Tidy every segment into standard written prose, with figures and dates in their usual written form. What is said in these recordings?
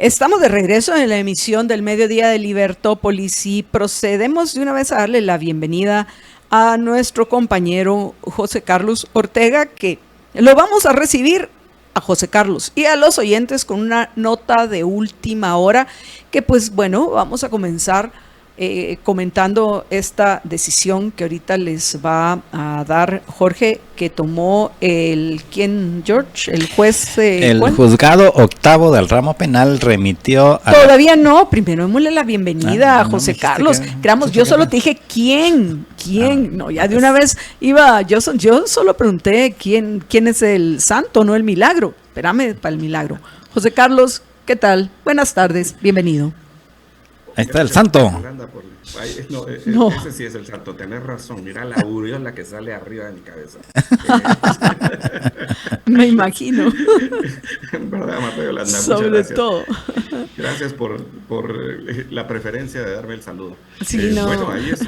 Estamos de regreso en la emisión del Mediodía de Libertópolis y procedemos de una vez a darle la bienvenida a nuestro compañero José Carlos Ortega, que lo vamos a recibir a José Carlos y a los oyentes con una nota de última hora que pues bueno, vamos a comenzar comentando esta decisión que ahorita les va a dar Jorge, que tomó el juez el ¿cuál? juzgado octavo del ramo penal remitió a todavía no, primero démosle la bienvenida a José Carlos. Creamos, yo solo te dije quién, no, ya de una vez iba, yo solo pregunté quién es el santo, no el milagro. Espérame para el milagro. José Carlos, ¿qué tal? Buenas tardes, bienvenido. Ahí está el santo. No. Ese sí es el santo, tenés razón. Mira la aureola que sale arriba de mi cabeza. Me imagino. En verdad, Mateo Yolanda, sobre gracias. todo. Gracias por la preferencia de darme el saludo. Sí, no. Bueno, ahí es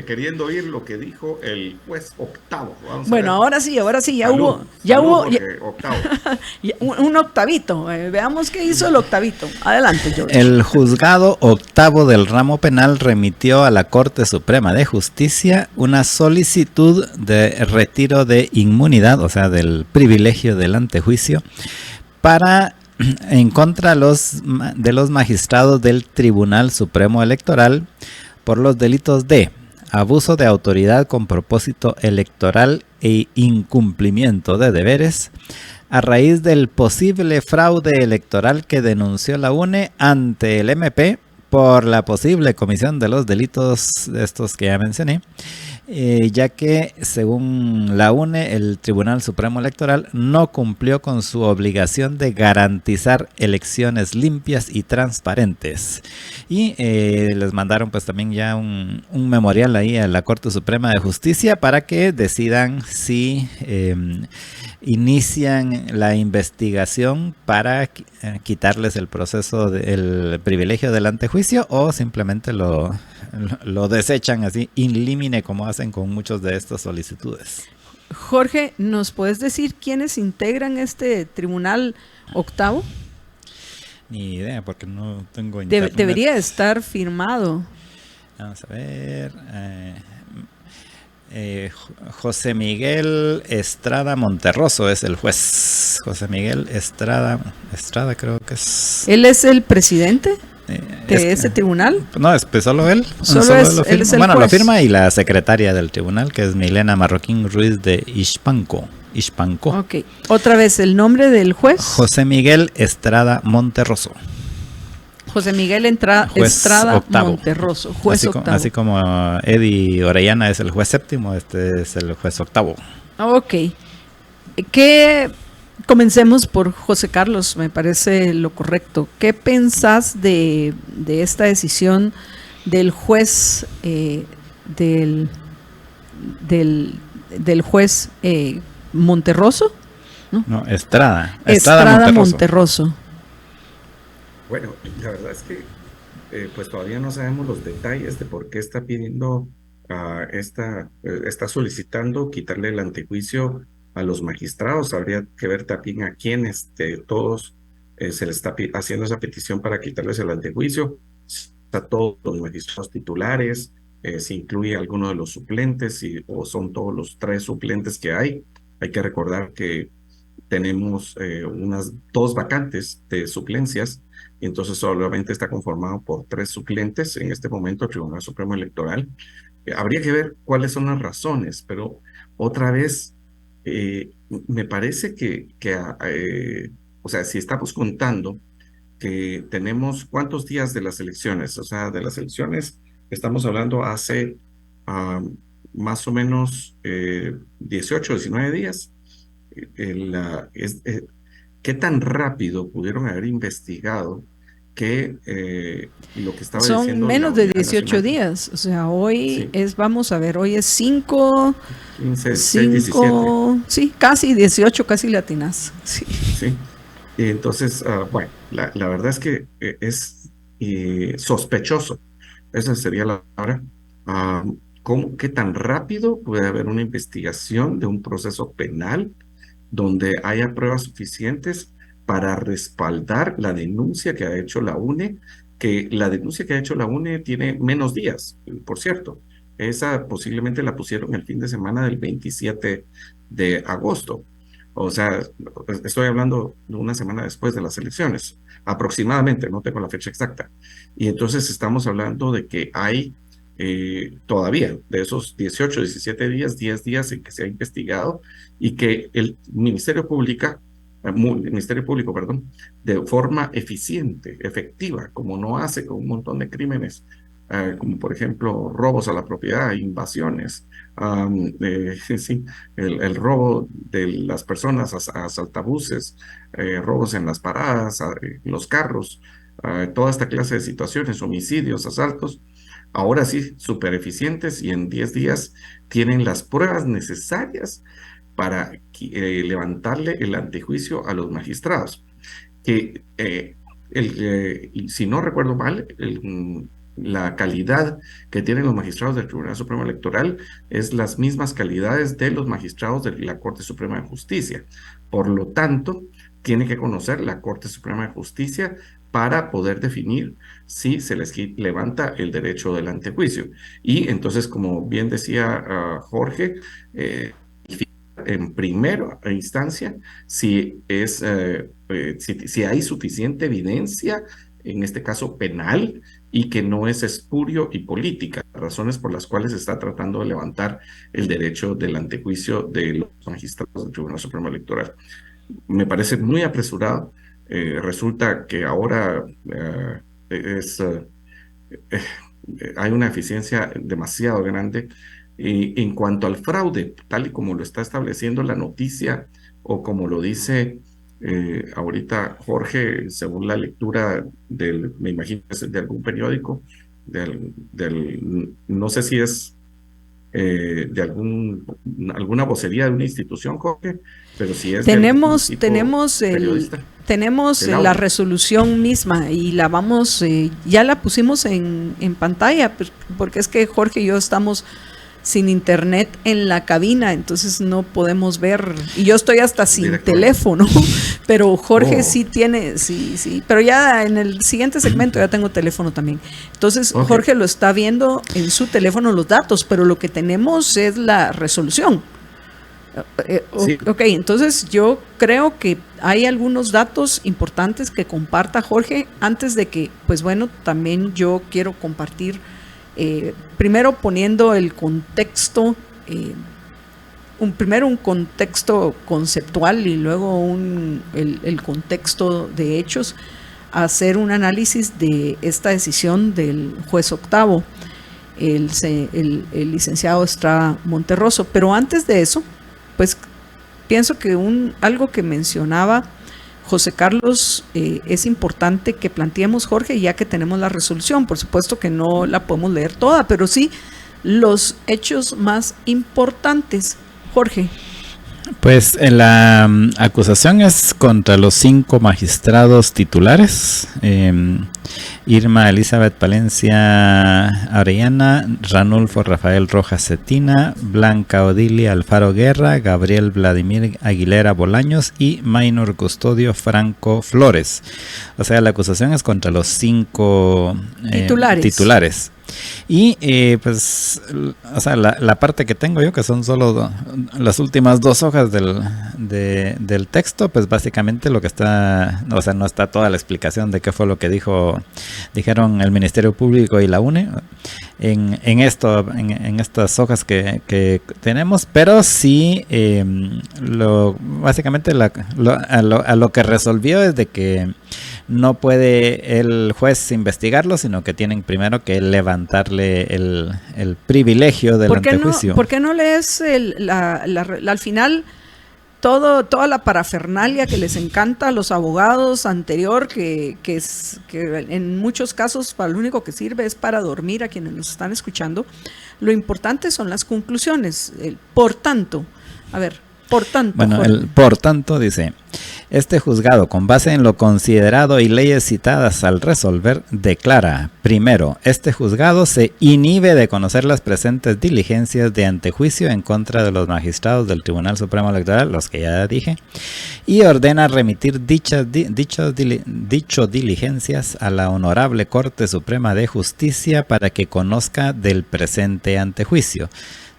queriendo oír lo que dijo el juez octavo. Bueno, ahora sí, ya salud, hubo octavo. un octavito. Veamos qué hizo el octavito. Adelante, George. El juzgado octavo del ramo penal remitió a la Corte Suprema de Justicia una solicitud de retiro de inmunidad, o sea, del privilegio del antejuicio, en contra de los magistrados del Tribunal Supremo Electoral por los delitos de abuso de autoridad con propósito electoral e incumplimiento de deberes, a raíz del posible fraude electoral que denunció la UNE ante el MP por la posible comisión de los delitos de estos que ya mencioné, ya que según la UNE el Tribunal Supremo Electoral no cumplió con su obligación de garantizar elecciones limpias y transparentes. Y les mandaron pues también ya un memorial ahí a la Corte Suprema de Justicia para que decidan si inician la investigación para quitarles el proceso del privilegio del antejuicio o simplemente lo desechan así in limine, como hacen con muchos de estas solicitudes. Jorge, ¿nos puedes decir quiénes integran este tribunal octavo? Ni idea, porque no tengo internet. Debería estar firmado. Vamos a ver. José Miguel Estrada Monterroso es el juez. José Miguel Estrada creo que es. ¿Él es el presidente de ese tribunal? No, pues solo él. Él es el juez. Lo firma, y la secretaria del tribunal, que es Milena Marroquín Ruiz de Ixpanco. Ok. Otra vez, ¿el nombre del juez? José Miguel Estrada Monterroso. José Miguel Estrada octavo. Monterroso, juez octavo. Así como Eddie Orellana es el juez séptimo, este es el juez octavo. Ok. Comencemos por José Carlos, me parece lo correcto. ¿Qué pensás de esta decisión del juez, del juez Monterroso? No, Estrada Monterroso. Bueno, la verdad es que pues todavía no sabemos los detalles de por qué está pidiendo, está solicitando quitarle el antejuicio a los magistrados. Habría que ver también a quién todos se le está haciendo esa petición para quitarles el antejuicio. A todos los magistrados titulares, si incluye alguno de los suplentes o son todos los 3 suplentes que hay. Hay que recordar que tenemos unas 2 vacantes de suplencias, y entonces solamente está conformado por 3 suplentes en este momento el Tribunal Supremo Electoral. Habría que ver cuáles son las razones, pero otra vez me parece o sea, si estamos contando que tenemos cuántos días de las elecciones, o sea, de las elecciones estamos hablando hace más o menos 18, 19 días. ¿Qué tan rápido pudieron haber investigado que lo que estaba diciendo? Son menos de 18 días, o sea, hoy sí. Vamos a ver, hoy es 5, 15, 6, 17. Sí, casi 18, casi latinas. Sí. Sí. Y entonces, bueno, la verdad es que es sospechoso, esa sería la palabra. ¿Qué tan rápido puede haber una investigación de un proceso penal donde haya pruebas suficientes para respaldar la denuncia que ha hecho la UNE, que la denuncia que ha hecho la UNE tiene menos días, por cierto. Esa posiblemente la pusieron el fin de semana del 27 de agosto. O sea, estoy hablando de una semana después de las elecciones, aproximadamente, no tengo la fecha exacta. Y entonces estamos hablando de que hay todavía de esos 18, 17 días, 10 días en que se ha investigado y que el Ministerio Público, perdón, de forma eficiente, efectiva, como no hace con un montón de crímenes, como por ejemplo robos a la propiedad, invasiones, sí, el robo de las personas a asaltabuses, robos en las paradas, los carros, toda esta clase de situaciones, homicidios, asaltos, ahora sí, súper eficientes y en 10 días tienen las pruebas necesarias para levantarle el antejuicio a los magistrados. Que, si no recuerdo mal, la calidad que tienen los magistrados del Tribunal Supremo Electoral es las mismas calidades de los magistrados de la Corte Suprema de Justicia. Por lo tanto, tiene que conocer la Corte Suprema de Justicia para poder definir si se les levanta el derecho del antejuicio. Y entonces, como bien decía Jorge, en primera instancia si hay suficiente evidencia, en este caso penal, y que no es espurio y política, razones por las cuales se está tratando de levantar el derecho del antejuicio de los magistrados del Tribunal Supremo Electoral. Me parece muy apresurado. Resulta que ahora hay una eficiencia demasiado grande. Y en cuanto al fraude, tal y como lo está estableciendo la noticia, o como lo dice ahorita Jorge, según la lectura me imagino de algún periódico, no sé si es de alguna vocería de una institución, Jorge, pero si es tenemos la audio. resolución misma y la ya la pusimos en pantalla, porque es que Jorge y yo estamos sin internet en la cabina, entonces no podemos ver, y yo estoy hasta sin teléfono, pero Jorge sí tiene, sí, pero ya en el siguiente segmento ya tengo teléfono también, entonces Jorge lo está viendo en su teléfono los datos, pero lo que tenemos es la resolución. Ok, entonces yo creo que hay algunos datos importantes que comparta Jorge antes de que, pues bueno, también yo quiero compartir primero poniendo el contexto, primero un contexto conceptual y luego el contexto de hechos, hacer un análisis de esta decisión del juez octavo, el licenciado Estrada Monterroso. Pero antes de eso, pues pienso que algo que mencionaba José Carlos es importante que planteemos, Jorge, ya que tenemos la resolución. Por supuesto que no la podemos leer toda, pero sí los hechos más importantes. Jorge. Pues la acusación es contra los 5 magistrados titulares, Irma Elizabeth Palencia Arellana, Ranulfo Rafael Rojas Cetina, Blanca Odilia Alfaro Guerra, Gabriel Vladimir Aguilera Bolaños y Maynor Custodio Franco Flores. O sea, la acusación es contra los 5 titulares. Y pues, o sea, la parte que tengo yo, que son solo las últimas 2 hojas del texto, pues básicamente lo que está, o sea, no está toda la explicación de qué fue lo que dijeron el Ministerio Público y la UNE en estas hojas que tenemos, pero sí básicamente a lo que resolvió es de que no puede el juez investigarlo, sino que tienen primero que levantarle el privilegio del antejuicio. ¿Por qué no lees al final toda la parafernalia que les encanta a los abogados anterior, que en muchos casos para lo único que sirve es para dormir a quienes nos están escuchando? Lo importante son las conclusiones. Por tanto, bueno, por tanto dice: Este juzgado, con base en lo considerado y leyes citadas al resolver, declara: primero, este juzgado se inhibe de conocer las presentes diligencias de antejuicio en contra de los magistrados del Tribunal Supremo Electoral, los que ya dije, y ordena remitir dicho diligencias a la Honorable Corte Suprema de Justicia para que conozca del presente antejuicio.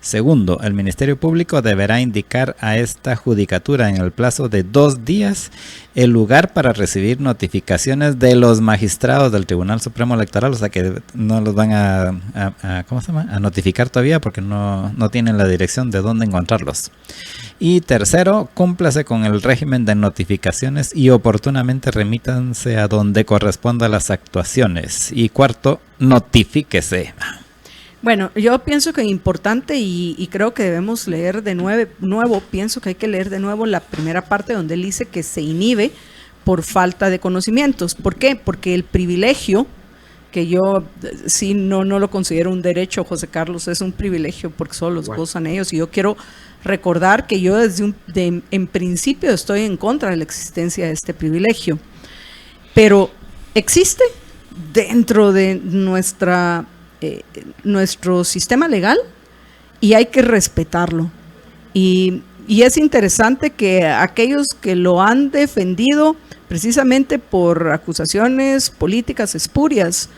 Segundo, el Ministerio Público deberá indicar a esta judicatura en el plazo de 2 días el lugar para recibir notificaciones de los magistrados del Tribunal Supremo Electoral, o sea que no los van a notificar todavía porque no tienen la dirección de dónde encontrarlos. Y tercero, cúmplase con el régimen de notificaciones y oportunamente remítanse a donde corresponda las actuaciones. Y cuarto, notifíquese. Bueno, yo pienso que es importante y creo que debemos leer de nuevo, pienso que hay que leer de nuevo la primera parte donde él dice que se inhibe por falta de conocimientos. ¿Por qué? Porque el privilegio, que yo sí no lo considero un derecho, José Carlos, es un privilegio porque solo los gozan ellos, y yo quiero recordar que yo en principio estoy en contra de la existencia de este privilegio, pero existe dentro de nuestro sistema legal y hay que respetarlo. Y es interesante que aquellos que lo han defendido precisamente por acusaciones políticas espurias,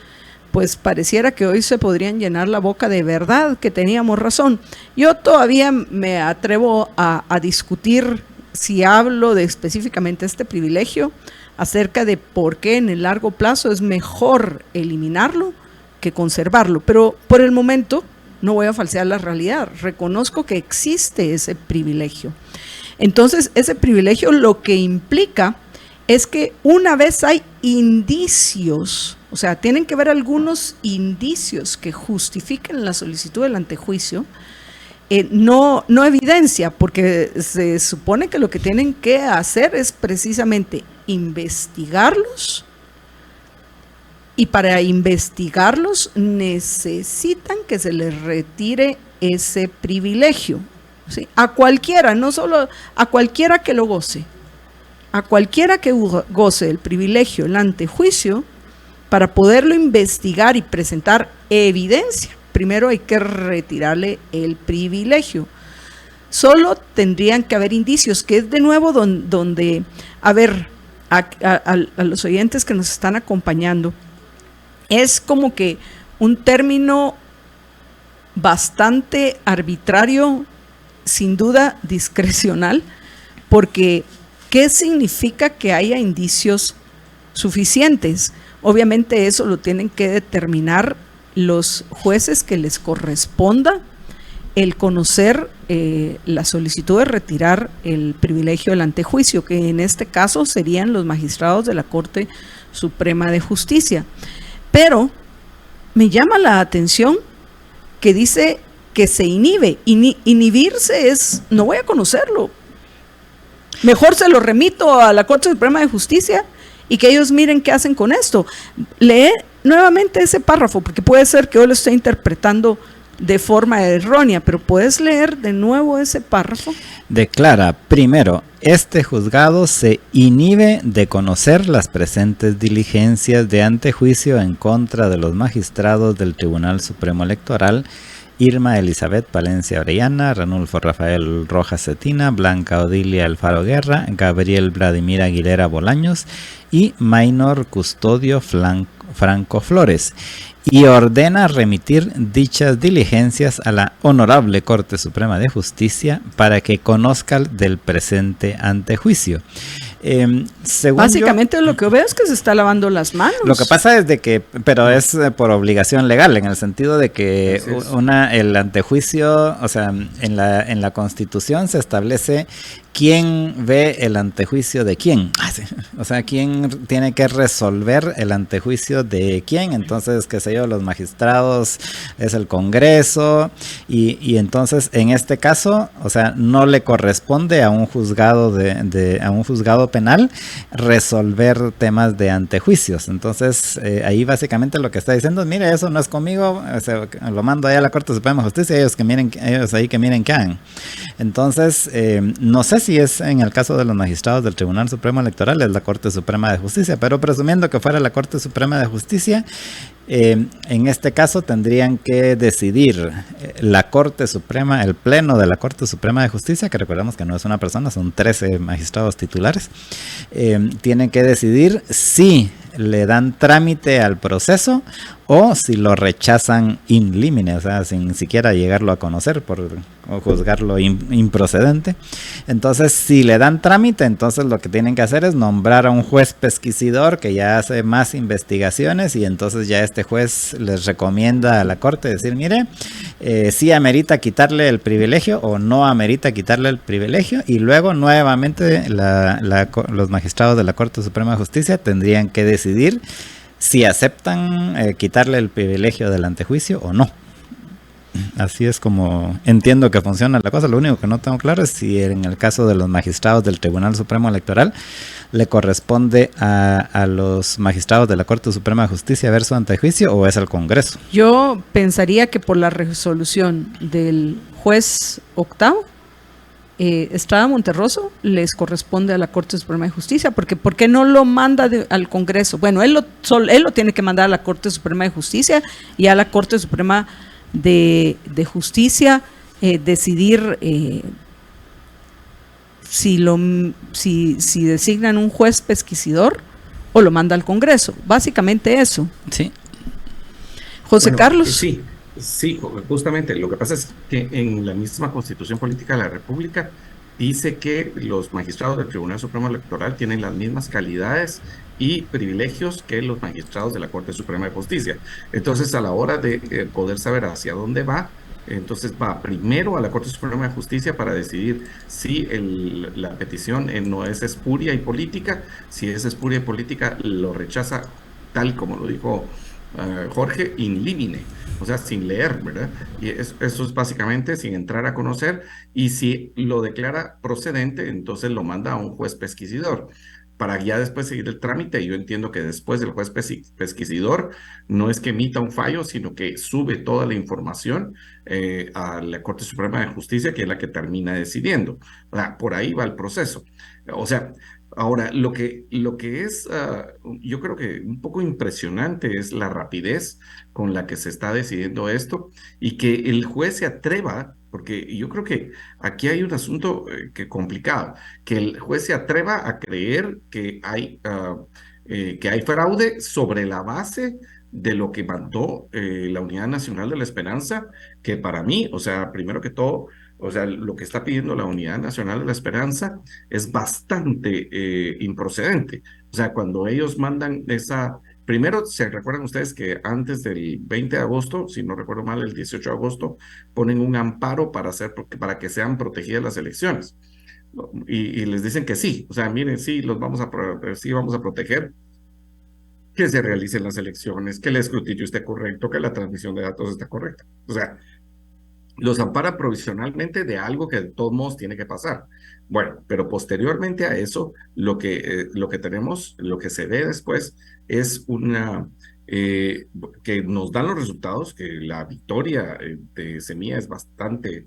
pues pareciera que hoy se podrían llenar la boca de verdad que teníamos razón. Yo todavía me atrevo a discutir, si hablo de específicamente este privilegio, acerca de por qué en el largo plazo es mejor eliminarlo que conservarlo, pero por el momento no voy a falsear la realidad, reconozco que existe ese privilegio. Entonces, ese privilegio lo que implica es que una vez hay indicios, o sea, tienen que haber algunos indicios que justifiquen la solicitud del antejuicio, no evidencia, porque se supone que lo que tienen que hacer es precisamente investigarlos. Y para investigarlos necesitan que se les retire ese privilegio, ¿sí? A cualquiera, no solo a cualquiera que lo goce, a cualquiera que goce el privilegio, el antejuicio, para poderlo investigar y presentar evidencia, primero hay que retirarle el privilegio. Solo tendrían que haber indicios, que es de nuevo donde a ver, a los oyentes que nos están acompañando, es como que un término bastante arbitrario, sin duda discrecional, porque ¿qué significa que haya indicios suficientes? Obviamente eso lo tienen que determinar los jueces que les corresponda el conocer la solicitud de retirar el privilegio del antejuicio, que en este caso serían los magistrados de la Corte Suprema de Justicia. Pero me llama la atención que dice que se inhibe. Inhibirse es, no voy a conocerlo. Mejor se lo remito a la Corte Suprema de Justicia y que ellos miren qué hacen con esto. Lee nuevamente ese párrafo, porque puede ser que yo lo esté interpretando de forma errónea, pero ¿puedes leer de nuevo ese párrafo? Declara: primero, este juzgado se inhibe de conocer las presentes diligencias de antejuicio en contra de los magistrados del Tribunal Supremo Electoral: Irma Elizabeth Palencia Orellana, Ranulfo Rafael Rojas Cetina, Blanca Odilia Alfaro Guerra, Gabriel Vladimir Aguilera Bolaños y Maynor Custodio Franco Flores, y ordena remitir dichas diligencias a la Honorable Corte Suprema de Justicia para que conozca del presente antejuicio. Básicamente lo que veo es que se está lavando las manos. Lo que pasa es de que, pero es por obligación legal, en el sentido de que el antejuicio, o sea, en la Constitución se establece quién ve el antejuicio de quién. O sea, quién tiene que resolver el antejuicio de quién. Entonces, qué sé yo, los magistrados es el Congreso, y entonces en este caso, o sea, no le corresponde a un juzgado a un juzgado penal resolver temas de antejuicios. Entonces, ahí básicamente lo que está diciendo es: mire, eso no es conmigo, o sea, lo mando allá a la Corte Suprema de Justicia, ellos ahí que miren qué hagan. Entonces, no sé si es en el caso de los magistrados del Tribunal Supremo Electoral, es la Corte Suprema de Justicia, pero presumiendo que fuera la Corte Suprema de Justicia, en este caso tendrían que decidir la Corte Suprema, el Pleno de la Corte Suprema de Justicia, que recordemos que no es una persona, son 13 magistrados titulares, tienen que decidir si le dan trámite al proceso o si lo rechazan in limine, o sea, sin siquiera llegarlo a conocer o juzgarlo improcedente. Entonces, si le dan trámite, entonces lo que tienen que hacer es nombrar a un juez pesquisidor que ya hace más investigaciones, y entonces ya este juez les recomienda a la corte decir, mire, sí amerita quitarle el privilegio o no amerita quitarle el privilegio, y luego nuevamente los magistrados de la Corte Suprema de Justicia tendrían que decidir si aceptan quitarle el privilegio del antejuicio o no. Así es como entiendo que funciona la cosa. Lo único que no tengo claro es si en el caso de los magistrados del Tribunal Supremo Electoral le corresponde a los magistrados de la Corte Suprema de Justicia ver su antejuicio o es al Congreso. Yo pensaría que por la resolución del juez octavo, Estrada Monterroso, les corresponde a la Corte Suprema de Justicia, porque ¿por qué no lo manda al Congreso? Bueno, él lo tiene que mandar a la Corte Suprema de Justicia y a la Corte Suprema de Justicia decidir si designan un juez pesquisidor o lo manda al Congreso. Básicamente eso. Sí. José Bueno, Carlos. Sí, justamente. Lo que pasa es que en la misma Constitución Política de la República dice que los magistrados del Tribunal Supremo Electoral tienen las mismas calidades y privilegios que los magistrados de la Corte Suprema de Justicia. Entonces, a la hora de poder saber hacia dónde va, entonces va primero a la Corte Suprema de Justicia para decidir si la petición no es espuria y política. Si es espuria y política, lo rechaza tal como lo dijo Jorge, in limine, o sea, sin leer, ¿verdad? Y eso es básicamente sin entrar a conocer, y si lo declara procedente, entonces lo manda a un juez pesquisidor para ya después seguir el trámite. Yo entiendo que después del juez pesquisidor no es que emita un fallo, sino que sube toda la información a la Corte Suprema de Justicia, que es la que termina decidiendo. O sea, por ahí va el proceso. O sea, ahora, lo que es, yo creo que un poco impresionante es la rapidez con la que se está decidiendo esto, y que el juez se atreva, porque yo creo que aquí hay un asunto complicado, que el juez se atreva a creer que hay fraude sobre la base de lo que mandó la Unidad Nacional de la Esperanza, que para mí, o sea, primero que todo, o sea, lo que está pidiendo la Unidad Nacional de la Esperanza es bastante improcedente. O sea, cuando ellos mandan primero, se recuerdan ustedes que antes del 20 de agosto, si no recuerdo mal, el 18 de agosto, ponen un amparo para que sean protegidas las elecciones. Y les dicen que sí, o sea, miren, sí, sí vamos a proteger que se realicen las elecciones, que el escrutinio esté correcto, que la transmisión de datos esté correcta. O sea, los ampara provisionalmente de algo que de todos modos tiene que pasar. Bueno, pero posteriormente a eso, lo que tenemos, lo que se ve después es que nos dan los resultados, que la victoria de Semilla es bastante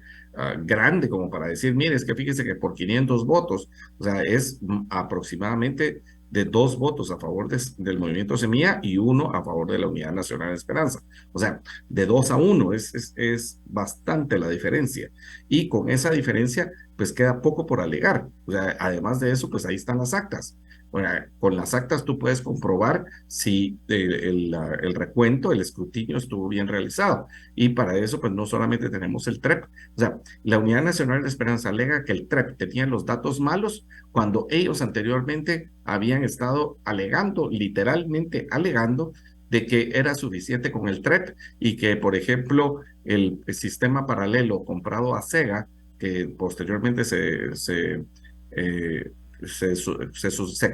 grande como para decir, mire, es que fíjese que por 500 votos, o sea, es aproximadamente de 2 votos a favor del movimiento Semilla y 1 a favor de la Unidad Nacional de Esperanza. O sea, de 2-1 es bastante la diferencia. Y con esa diferencia, pues queda poco por alegar. O sea, además de eso, pues ahí están las actas. Bueno, con las actas tú puedes comprobar si el recuento, el escrutinio estuvo bien realizado. Y para eso, pues no solamente tenemos el TREP. O sea, la Unidad Nacional de Esperanza alega que el TREP tenía los datos malos cuando ellos anteriormente habían estado alegando, literalmente alegando, de que era suficiente con el TREP y que, por ejemplo, el sistema paralelo comprado a Sega, que posteriormente se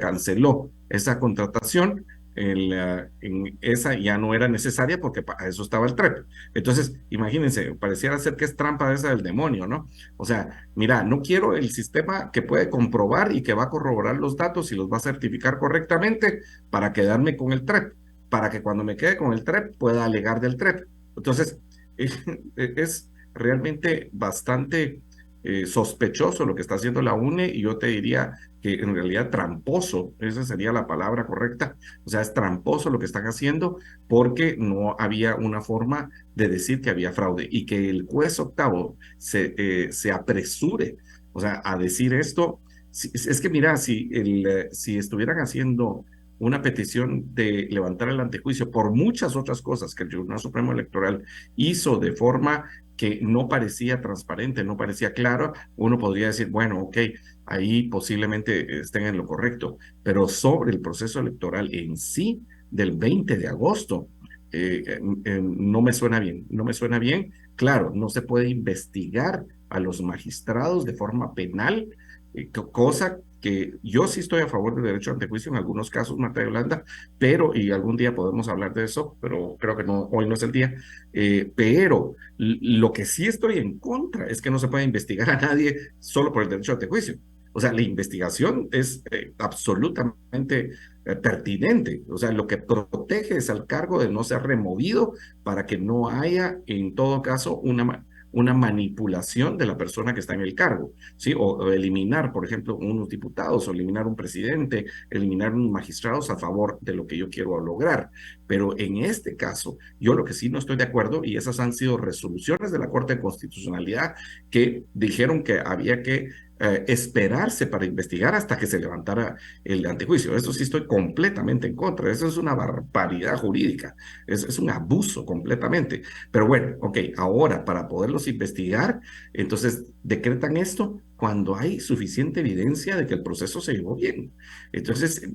canceló esa contratación, en esa ya no era necesaria porque para eso estaba el TREP. Entonces, imagínense, pareciera ser que es trampa esa del demonio, ¿no? O sea, mira, no quiero el sistema que puede comprobar y que va a corroborar los datos y los va a certificar correctamente para quedarme con el TREP, para que cuando me quede con el TREP pueda alegar del TREP. Entonces, es realmente bastante sospechoso lo que está haciendo la UNE, y yo te diría que en realidad tramposo, esa sería la palabra correcta. O sea, es tramposo lo que están haciendo, porque no había una forma de decir que había fraude, y que el juez octavo se apresure, o sea, a decir esto. Es que mira, si estuvieran haciendo una petición de levantar el antejuicio por muchas otras cosas que el Tribunal Supremo Electoral hizo de forma que no parecía transparente, no parecía claro, uno podría decir, bueno, ok, ahí posiblemente estén en lo correcto, pero sobre el proceso electoral en sí del 20 de agosto, no me suena bien, no me suena bien. Claro, no se puede investigar a los magistrados de forma penal, cosa que yo sí estoy a favor del derecho ante juicio en algunos casos, Marta Yolanda, pero, y algún día podemos hablar de eso, pero creo que no, hoy no es el día, pero lo que sí estoy en contra es que no se puede investigar a nadie solo por el derecho ante juicio. O sea, la investigación es absolutamente pertinente. O sea, lo que protege es al cargo de no ser removido, para que no haya, en todo caso, una manipulación de la persona que está en el cargo, ¿sí? O eliminar, por ejemplo, unos diputados, o eliminar un presidente, eliminar unos magistrados a favor de lo que yo quiero lograr. Pero en este caso, yo lo que sí no estoy de acuerdo, y esas han sido resoluciones de la Corte de Constitucionalidad que dijeron que había que esperarse para investigar hasta que se levantara el antejuicio. Eso sí estoy completamente en contra. Eso es una barbaridad jurídica. Es un abuso completamente. Pero bueno, ok, ahora para poderlos investigar, entonces decretan esto cuando hay suficiente evidencia de que el proceso se llevó bien. Entonces,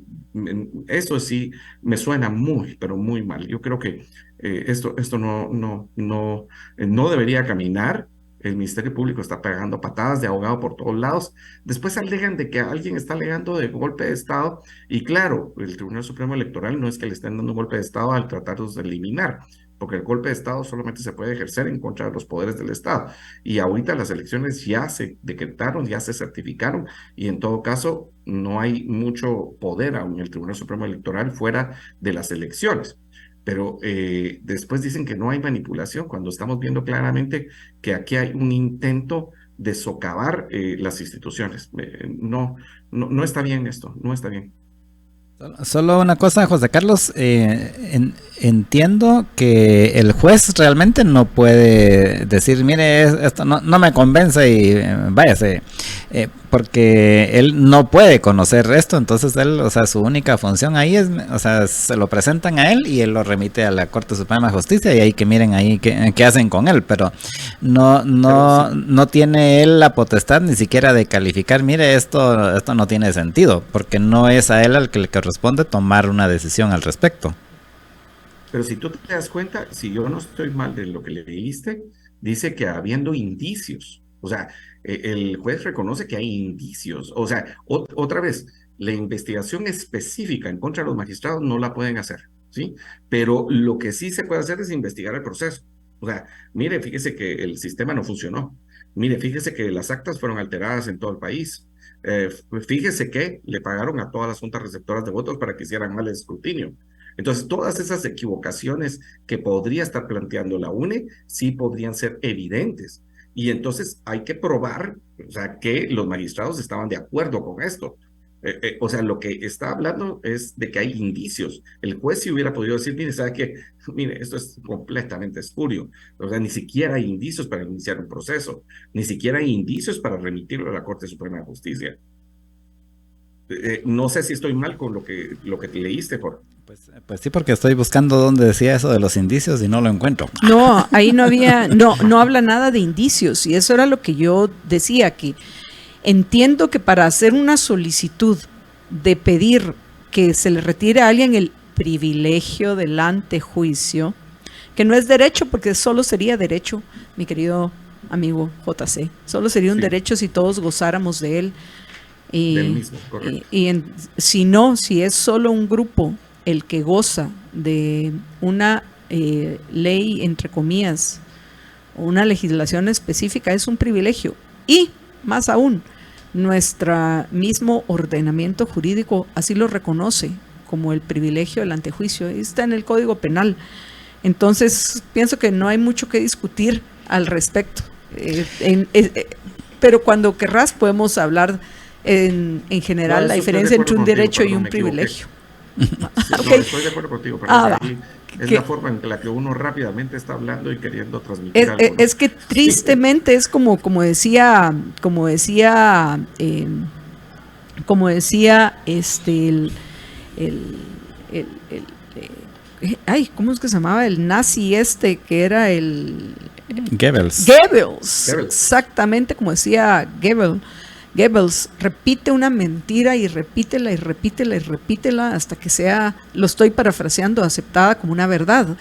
eso sí me suena muy, pero muy mal. Yo creo que esto no debería caminar. El Ministerio Público está pegando patadas de ahogado por todos lados. Después alegan de que alguien está alegando de golpe de Estado. Y claro, el Tribunal Supremo Electoral no es que le estén dando un golpe de Estado al tratarlos de eliminar, porque el golpe de Estado solamente se puede ejercer en contra de los poderes del Estado. Y ahorita las elecciones ya se decretaron, ya se certificaron, y en todo caso no hay mucho poder aún en el Tribunal Supremo Electoral fuera de las elecciones. Pero después dicen que no hay manipulación, cuando estamos viendo claramente que aquí hay un intento de socavar las instituciones. No está bien esto, no está bien. Solo una cosa, José Carlos, entiendo que el juez realmente no puede decir, mire, esto no me convence y váyase, porque él no puede conocer esto. Entonces él, o sea, su única función ahí es, o sea, se lo presentan a él y él lo remite a la Corte Suprema de Justicia, y ahí que miren ahí qué hacen con él, pero no tiene él la potestad ni siquiera de calificar, mire, esto no tiene sentido, porque no es a él al que le corresponde tomar una decisión al respecto. Pero si tú te das cuenta, si yo no estoy mal de lo que le leíste, dice que habiendo indicios, o sea, el juez reconoce que hay indicios. O sea, otra vez, la investigación específica en contra de los magistrados no la pueden hacer, ¿sí? Pero lo que sí se puede hacer es investigar el proceso. O sea, mire, fíjese que el sistema no funcionó. Mire, fíjese que las actas fueron alteradas en todo el país. Fíjese que le pagaron a todas las juntas receptoras de votos para que hicieran mal el escrutinio. Entonces, todas esas equivocaciones que podría estar planteando la UNE sí podrían ser evidentes. Y entonces hay que probar, o sea, que los magistrados estaban de acuerdo con esto. O sea, lo que está hablando es de que hay indicios. El juez sí hubiera podido decir, mire, ¿sabe qué? Mire, esto es completamente espurio. O sea, ni siquiera hay indicios para iniciar un proceso. Ni siquiera hay indicios para remitirlo a la Corte Suprema de Justicia. No sé si estoy mal con lo que te leíste, Jorge. Pues sí, porque estoy buscando dónde decía eso de los indicios y no lo encuentro. No, ahí no habla nada de indicios, y eso era lo que yo decía, que entiendo que para hacer una solicitud de pedir que se le retire a alguien el privilegio del antejuicio, que no es derecho, porque solo sería derecho, mi querido amigo JC, solo sería un derecho si todos gozáramos de él. Del mismo, correcto. Si es solo un grupo el que goza de una ley, entre comillas, una legislación específica, es un privilegio. Y más aún, nuestro mismo ordenamiento jurídico así lo reconoce como el privilegio del antejuicio. Está en el Código Penal. Entonces, pienso que no hay mucho que discutir al respecto. pero cuando querrás podemos hablar en general No, la eso estoy de diferencia entre acuerdo un contigo, derecho y perdón, un me equivoqué. privilegio. Sí, Ok. no, estoy de acuerdo contigo, pero Ah, va. ahí es Que la forma en la que uno rápidamente está hablando y queriendo transmitir algo, ¿no? es que tristemente es como decía el, el, ay, ¿cómo es que se llamaba? El nazi que era el Goebbels. Goebbels, Goebbels. exactamente como decía Goebbels, repite una mentira y repítela y repítela y repítela hasta que sea, lo estoy parafraseando, aceptada como una verdad.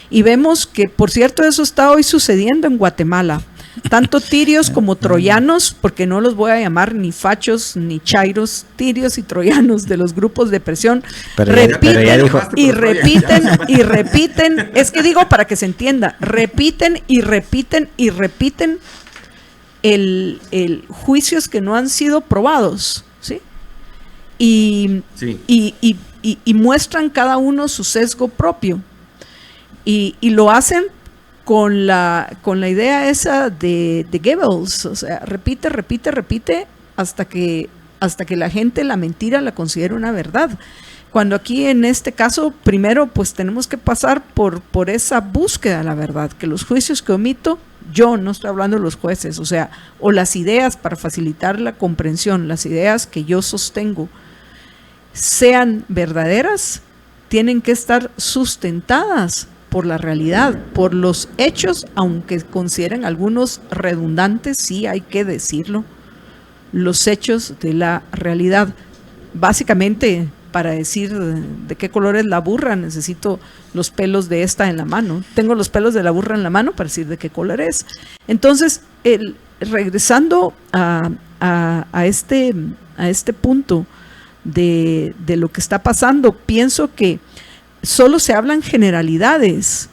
Y vemos que, por cierto, eso está hoy sucediendo en Guatemala. Tanto tirios como troyanos, porque no los voy a llamar ni fachos ni chairos, tirios y troyanos de los grupos de presión, Pero repiten ya dijo, y repiten y repiten, es que digo para que se entienda, repiten y repiten y repiten el juicios que no han sido probados, ¿sí? Y, Sí. y muestran cada uno su sesgo propio. Y lo hacen con la idea esa de Goebbels, o sea, repite, repite, repite hasta que la gente la mentira la considera una verdad. Cuando aquí en este caso, primero pues tenemos que pasar por esa búsqueda de la verdad, que los juicios que omito, yo no estoy hablando de los jueces, o sea, o las ideas para facilitar la comprensión, las ideas que yo sostengo, sean verdaderas, tienen que estar sustentadas por la realidad, por los hechos, aunque consideren algunos redundantes, sí hay que decirlo, los hechos de la realidad. Básicamente, para decir de qué color es la burra, necesito los pelos de esta en la mano. Tengo los pelos de la burra en la mano para decir de qué color es. Entonces, regresando a este punto de lo que está pasando, pienso que solo se hablan generalidades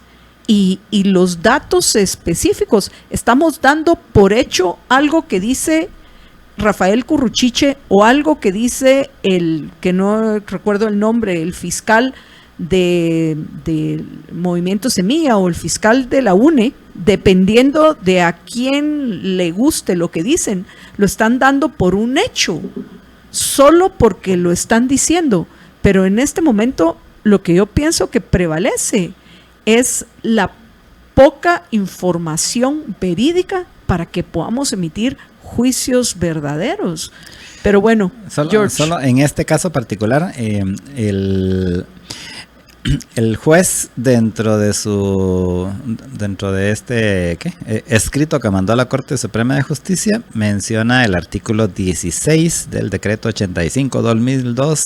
y los datos específicos. Estamos dando por hecho algo que dice Rafael Curruchiche o algo que dice el, que no recuerdo el nombre, el fiscal del Movimiento Semilla o el fiscal de la UNE, dependiendo de a quién le guste lo que dicen, lo están dando por un hecho, solo porque lo están diciendo. Pero en este momento lo que yo pienso que prevalece es la poca información verídica para que podamos emitir juicios verdaderos. Pero bueno, solo en este caso particular, el juez dentro de este escrito que mandó a la Corte Suprema de Justicia menciona el artículo 16 del decreto 85/2002,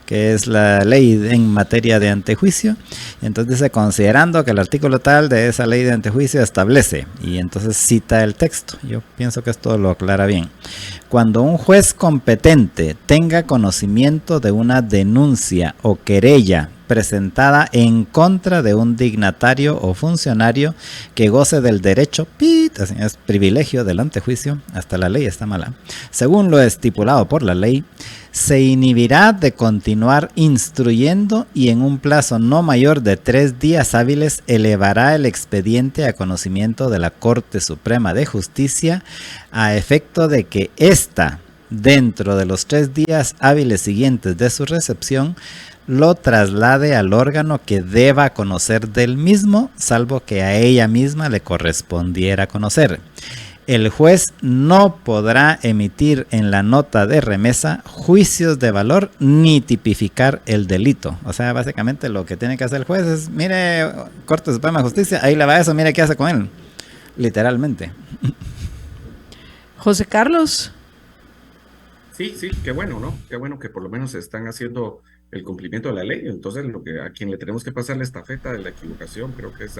que es la ley en materia de antejuicio. Entonces dice, considerando que el artículo tal de esa ley de antejuicio establece, y entonces cita el texto. Yo pienso que esto lo aclara bien. Cuando un juez competente tenga conocimiento de una denuncia o querella presentada en contra de un dignatario o funcionario que goce del derecho, es privilegio del antejuicio, hasta la ley está mala, según lo estipulado por la ley, se inhibirá de continuar instruyendo y en un plazo no mayor de 3 días hábiles elevará el expediente a conocimiento de la Corte Suprema de Justicia a efecto de que ésta, dentro de los 3 días hábiles siguientes de su recepción, lo traslade al órgano que deba conocer del mismo, salvo que a ella misma le correspondiera conocer. El juez no podrá emitir en la nota de remesa juicios de valor ni tipificar el delito. O sea, básicamente lo que tiene que hacer el juez es, mire, Corte Suprema de Justicia, ahí le va eso, mire qué hace con él. Literalmente. José Carlos. Sí, qué bueno, ¿no? Qué bueno que por lo menos están haciendo el cumplimiento de la ley. Entonces, a quien le tenemos que pasar la estafeta de la equivocación, creo que es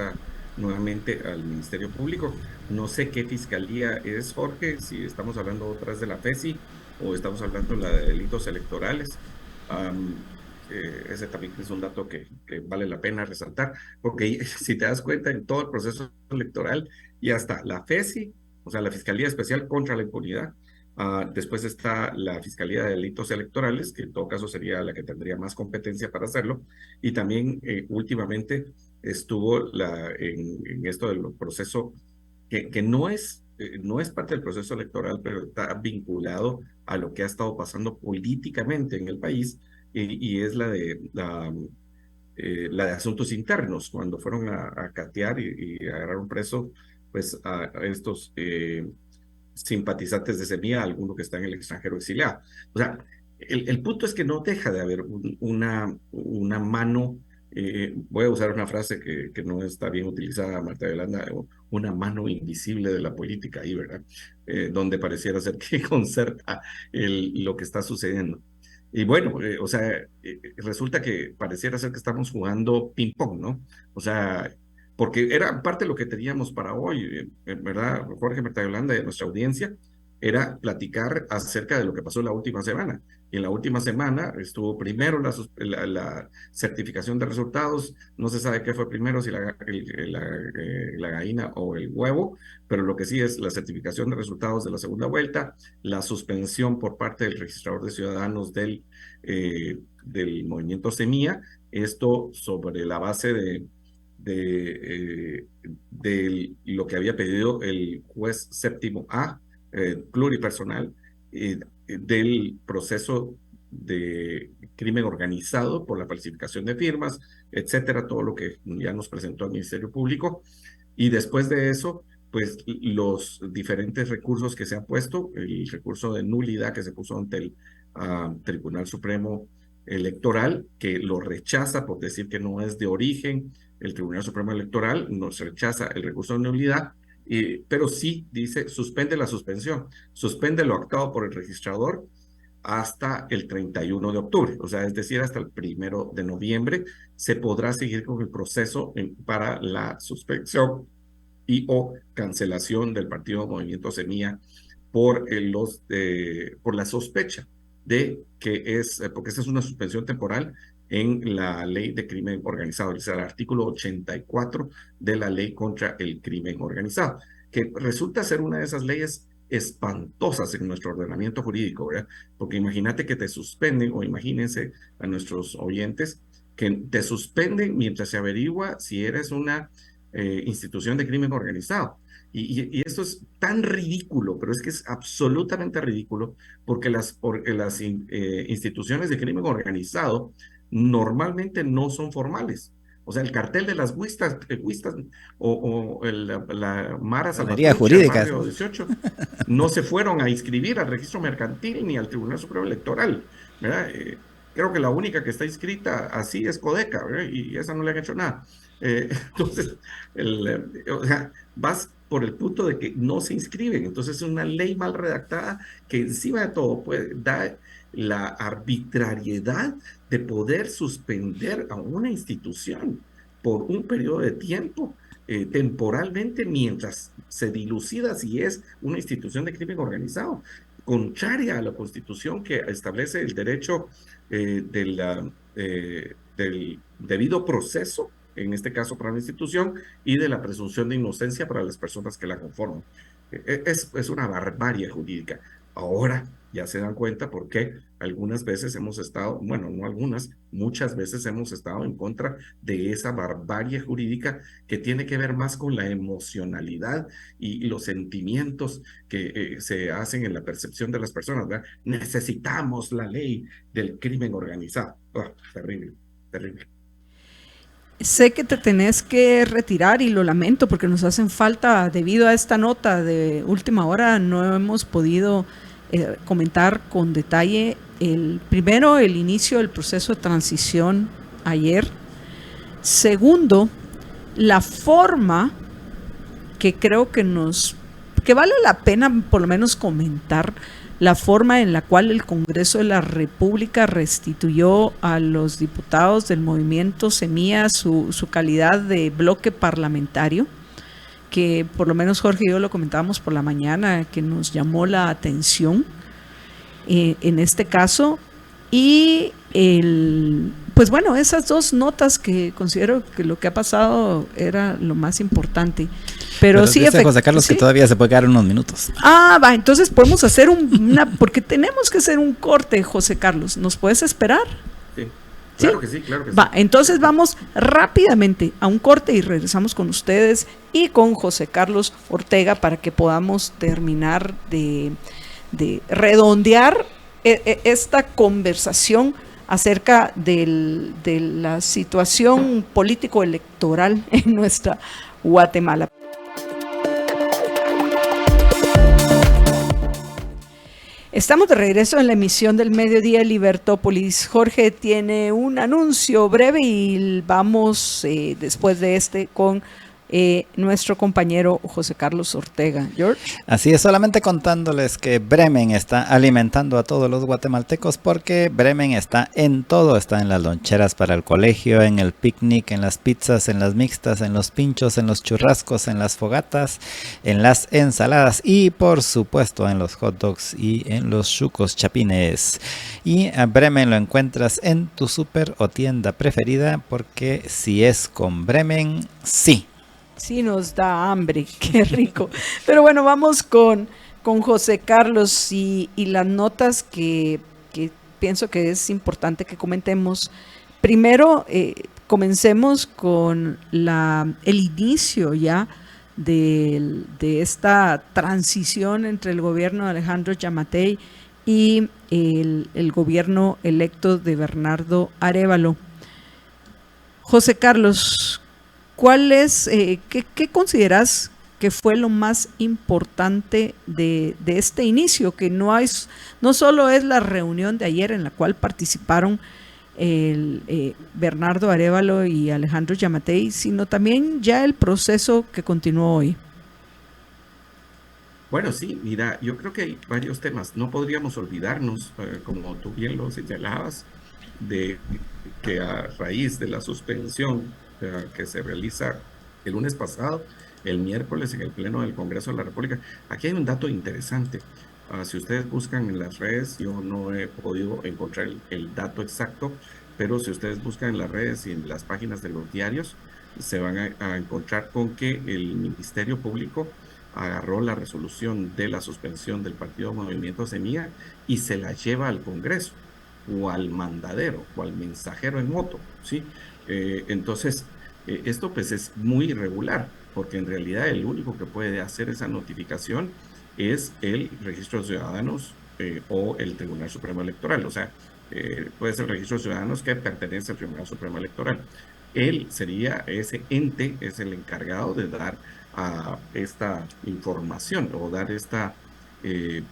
nuevamente al Ministerio Público. No sé qué fiscalía es, Jorge, si estamos hablando otra vez de la FESI o estamos hablando de la de delitos electorales. Ese también es un dato que vale la pena resaltar, porque si te das cuenta, en todo el proceso electoral y hasta la FESI, o sea, la Fiscalía Especial contra la Impunidad, después está la Fiscalía de Delitos Electorales, que en todo caso sería la que tendría más competencia para hacerlo, y también últimamente estuvo en esto del proceso que no es no es parte del proceso electoral, pero está vinculado a lo que ha estado pasando políticamente en el país, y es la de asuntos internos, cuando fueron a catear y agarraron preso pues a estos simpatizantes de Semilla, alguno que está en el extranjero exiliado. O sea, el punto es que no deja de haber una mano, voy a usar una frase que no está bien utilizada, Marta Yolanda, una mano invisible de la política ahí, ¿verdad? Donde pareciera ser que concerta lo que está sucediendo. Y bueno, o sea, resulta que pareciera ser que estamos jugando ping-pong, ¿no? O sea, porque era parte de lo que teníamos para hoy, ¿verdad? Jorge, Marta Yolanda, de nuestra audiencia, era platicar acerca de lo que pasó la última semana. Y en la última semana estuvo primero la certificación de resultados, no se sabe qué fue primero, si la gallina o el huevo, pero lo que sí es la certificación de resultados de la segunda vuelta, la suspensión por parte del registrador de ciudadanos del movimiento Semilla, esto sobre la base de lo que había pedido el juez séptimo A, pluripersonal, del proceso de crimen organizado por la falsificación de firmas, etcétera, todo lo que ya nos presentó el Ministerio Público. Y después de eso, pues los diferentes recursos que se han puesto, el recurso de nulidad que se puso ante el Tribunal Supremo Electoral, que lo rechaza por decir que no es de origen. El Tribunal Supremo Electoral nos rechaza el recurso de nulidad, pero sí dice, suspende la suspensión, suspende lo actado por el registrador hasta el 31 de octubre, o sea, es decir, hasta el 1 de noviembre se podrá seguir con el proceso para la suspensión y o cancelación del partido Movimiento Semilla por la sospecha de que porque esta es una suspensión temporal en la ley de crimen organizado, es el artículo 84 de la ley contra el crimen organizado, que resulta ser una de esas leyes espantosas en nuestro ordenamiento jurídico, ¿verdad? Porque imagínate que te suspenden, o imagínense a nuestros oyentes, que te suspenden mientras se averigua si eres una institución de crimen organizado. Y esto es tan ridículo, pero es que es absolutamente ridículo, porque las instituciones de crimen organizado normalmente no son formales. O sea, el cartel de las Huistas la Mara Salvatrucha, jurídica. Barrio 18, no se fueron a inscribir al registro mercantil ni al Tribunal Supremo Electoral, ¿verdad? Creo que la única que está inscrita así es Codeca, ¿verdad? Y esa no le han hecho nada. Entonces, o sea, vas por el punto de que no se inscriben. Entonces es una ley mal redactada que encima de todo da la arbitrariedad de poder suspender a una institución por un periodo de tiempo temporalmente mientras se dilucida si es una institución de crimen organizado, contraria a la Constitución que establece el derecho del debido proceso, en este caso para la institución, y de la presunción de inocencia para las personas que la conforman. Es una barbarie jurídica. Ahora ya se dan cuenta por qué algunas veces hemos estado, bueno, no algunas, muchas veces hemos estado en contra de esa barbarie jurídica que tiene que ver más con la emocionalidad y los sentimientos que se hacen en la percepción de las personas, ¿verdad? Necesitamos la ley del crimen organizado. Oh, terrible, terrible. Sé que te tenés que retirar y lo lamento porque nos hacen falta, debido a esta nota de última hora, no hemos podido comentar con detalle el inicio del proceso de transición ayer. Segundo, la forma que creo que vale la pena por lo menos comentar, la forma en la cual el Congreso de la República restituyó a los diputados del movimiento Semilla su calidad de bloque parlamentario, que por lo menos Jorge y yo lo comentábamos por la mañana, que nos llamó la atención en este caso. Y pues bueno, esas dos notas que considero que lo que ha pasado era lo más importante. Pero sí, dice José Carlos, ¿sí? Que todavía se puede quedar unos minutos. Va, entonces podemos hacer porque tenemos que hacer un corte, José Carlos. ¿Nos puedes esperar? Sí. ¿Sí? Claro que sí, claro que sí. Va, entonces vamos rápidamente a un corte y regresamos con ustedes y con José Carlos Ortega para que podamos terminar de redondear esta conversación acerca de la situación político-electoral en nuestra Guatemala. Estamos de regreso en la emisión del Mediodía Libertópolis. Jorge tiene un anuncio breve y vamos después de este con nuestro compañero José Carlos Ortega. George. Así es, solamente contándoles que Bremen está alimentando a todos los guatemaltecos porque Bremen está en todo, está en las loncheras para el colegio, en el picnic, en las pizzas, en las mixtas, en los pinchos, en los churrascos, en las fogatas, en las ensaladas y por supuesto en los hot dogs y en los chucos chapines. Y a Bremen lo encuentras en tu súper o tienda preferida porque si es con Bremen, sí. Sí nos da hambre, qué rico. Pero bueno, vamos con José Carlos y las notas que pienso que es importante que comentemos. Primero, comencemos con el inicio ya de esta transición entre el gobierno de Alejandro Yamatei y el gobierno electo de Bernardo Arévalo. José Carlos, ¿qué consideras que fue lo más importante de este inicio? Que no solo es la reunión de ayer en la cual participaron Bernardo Arévalo y Alejandro Yamatei, sino también ya el proceso que continuó hoy. Bueno, sí, mira, yo creo que hay varios temas. No podríamos olvidarnos, como tú bien lo señalabas, de que a raíz de la suspensión que se realiza el lunes pasado, el miércoles en el Pleno del Congreso de la República, aquí hay un dato interesante. Si ustedes buscan en las redes, yo no he podido encontrar el dato exacto, pero si ustedes buscan en las redes y en las páginas de los diarios, se van a encontrar con que el Ministerio Público agarró la resolución de la suspensión del Partido Movimiento Semilla y se la lleva al Congreso o al mandadero o al mensajero en moto, ¿sí? Entonces, esto pues es muy irregular, porque en realidad el único que puede hacer esa notificación es el Registro de Ciudadanos o el Tribunal Supremo Electoral, o sea, puede ser el Registro de Ciudadanos que pertenece al Tribunal Supremo Electoral. Él sería ese ente, es el encargado de dar a esta información o dar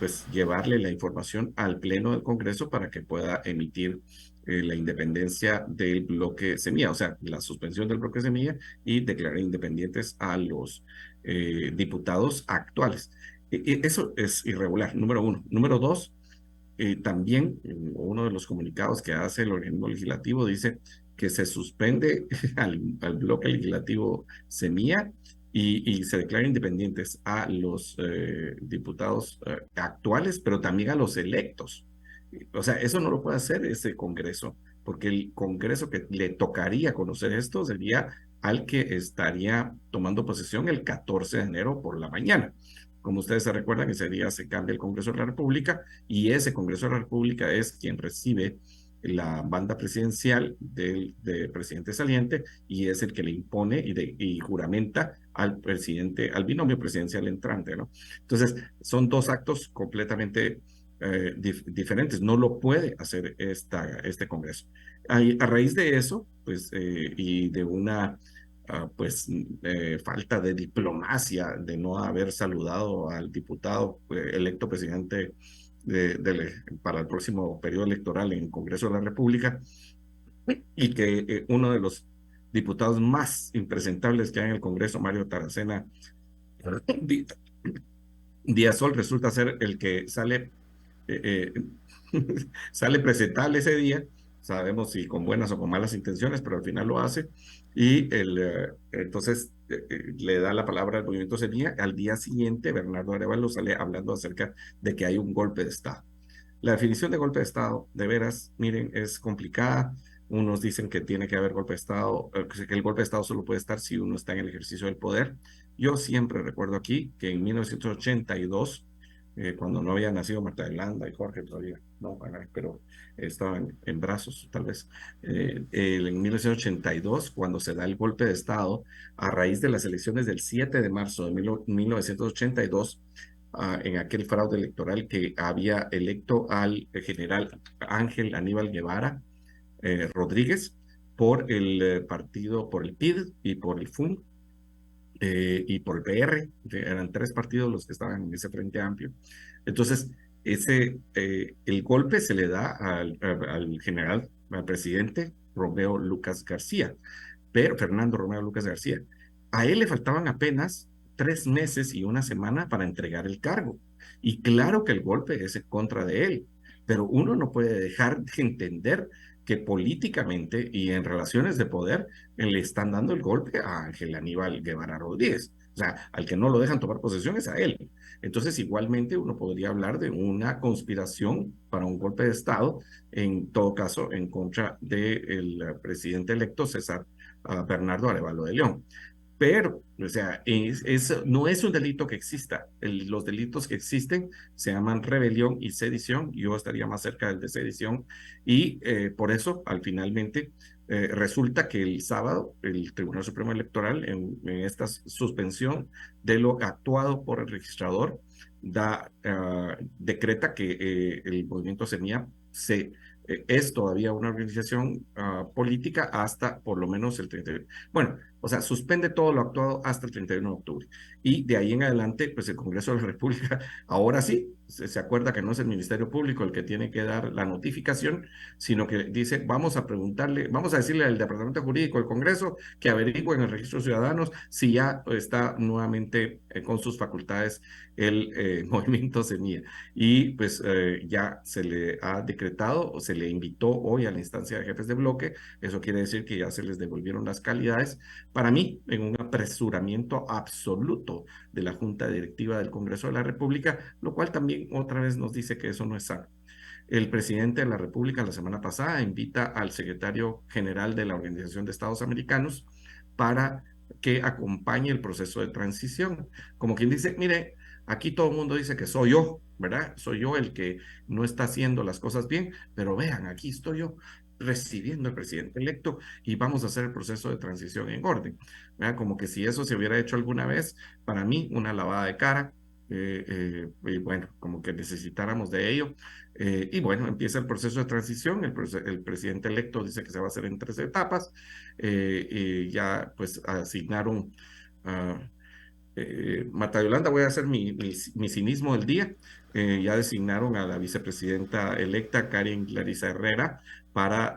pues llevarle la información al Pleno del Congreso para que pueda emitir la independencia del bloque Semilla, o sea, la suspensión del bloque Semilla y declarar independientes a los diputados actuales. Eso es irregular, número uno. Número dos, también uno de los comunicados que hace el organismo legislativo dice que se suspende al bloque legislativo Semilla y se declara independientes a los diputados actuales, pero también a los electos. O sea, eso no lo puede hacer ese Congreso, porque el Congreso que le tocaría conocer esto sería al que estaría tomando posesión el 14 de enero por la mañana. Como ustedes se recuerdan, ese día se cambia el Congreso de la República y ese Congreso de la República es quien recibe la banda presidencial del presidente saliente y es el que le impone y juramenta al presidente, al binomio presidencial entrante, ¿no? Entonces, son dos actos completamente diferentes. No lo puede hacer este Congreso. A raíz de eso, pues, y de una pues falta de diplomacia, de no haber saludado al diputado electo presidente para el próximo periodo electoral en el Congreso de la República, y que uno de los diputados más impresentables que hay en el Congreso, Mario Taracena Díaz Sol, resulta ser el que sale sale presentable ese día, sabemos si con buenas o con malas intenciones, pero al final lo hace, y entonces le da la palabra al movimiento Semilla. Al día siguiente, Bernardo Arévalo sale hablando acerca de que hay un golpe de Estado. La definición de golpe de Estado, de veras, miren, es complicada. Unos dicen que tiene que haber golpe de Estado, que el golpe de Estado solo puede estar si uno está en el ejercicio del poder. Yo siempre recuerdo aquí que en 1982 cuando no había nacido Marta Yolanda y Jorge todavía, no, pero estaban en brazos, tal vez. En 1982, cuando se da el golpe de Estado, a raíz de las elecciones del 7 de marzo de 1982, en aquel fraude electoral que había electo al general Ángel Aníbal Guevara Rodríguez por el partido, por el PID y por el FUN, y por el PR, eran 3 partidos los que estaban en ese Frente Amplio. Entonces, el golpe se le da al general, al presidente Romeo Lucas García, pero Fernando Romeo Lucas García. A él le faltaban apenas 3 meses y una semana para entregar el cargo. Y claro que el golpe es en contra de él, pero uno no puede dejar de entender que políticamente y en relaciones de poder le están dando el golpe a Ángel Aníbal Guevara Rodríguez. O sea, al que no lo dejan tomar posesión es a él. Entonces, igualmente uno podría hablar de una conspiración para un golpe de Estado, en todo caso, en contra del presidente electo César Bernardo Arévalo de León. Pero, o sea, no es un delito que exista. Los delitos que existen se llaman rebelión y sedición. Yo estaría más cerca del de sedición. Y por eso, finalmente, resulta que el sábado, el Tribunal Supremo Electoral, en esta suspensión de lo actuado por el registrador, decreta que el movimiento Semilla es todavía una organización política hasta por lo menos el 31. Bueno, o sea, suspende todo lo actuado hasta el 31 de octubre. Y de ahí en adelante, pues el Congreso de la República, ahora sí, se acuerda que no es el Ministerio Público el que tiene que dar la notificación, sino que dice, vamos a decirle al Departamento Jurídico del Congreso que averigüe en el Registro de Ciudadanos si ya está nuevamente con sus facultades el movimiento Semilla. Y pues ya se le ha decretado o se le invitó hoy a la instancia de jefes de bloque. Eso quiere decir que ya se les devolvieron las calidades. Para mí, en un apresuramiento absoluto de la Junta Directiva del Congreso de la República, lo cual también otra vez nos dice que eso no es sano. El presidente de la República la semana pasada invita al secretario general de la Organización de Estados Americanos para que acompañe el proceso de transición. Como quien dice, mire, aquí todo el mundo dice que soy yo, ¿verdad? Soy yo el que no está haciendo las cosas bien, pero vean, aquí estoy yo recibiendo al presidente electo y vamos a hacer el proceso de transición en orden. ¿Verdad? Como que si eso se hubiera hecho alguna vez, para mí, una lavada de cara, y bueno, como que necesitáramos de ello. Y bueno, empieza el proceso de transición, el presidente electo dice que se va a hacer en 3 etapas, y ya pues asignaron... Marta Yolanda, voy a hacer mi cinismo del día. Ya designaron a la vicepresidenta electa, Karen Clarisa Herrera, para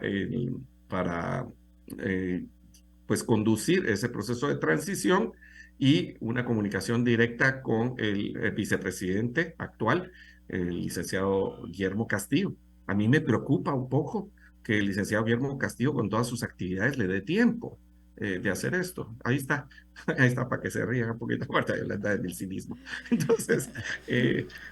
pues conducir ese proceso de transición y una comunicación directa con el vicepresidente actual, el licenciado Guillermo Castillo. A mí me preocupa un poco que el licenciado Guillermo Castillo con todas sus actividades le dé tiempo de hacer esto. Ahí está para que se rían un poquito, Marta Yolanda, del cinismo. Entonces,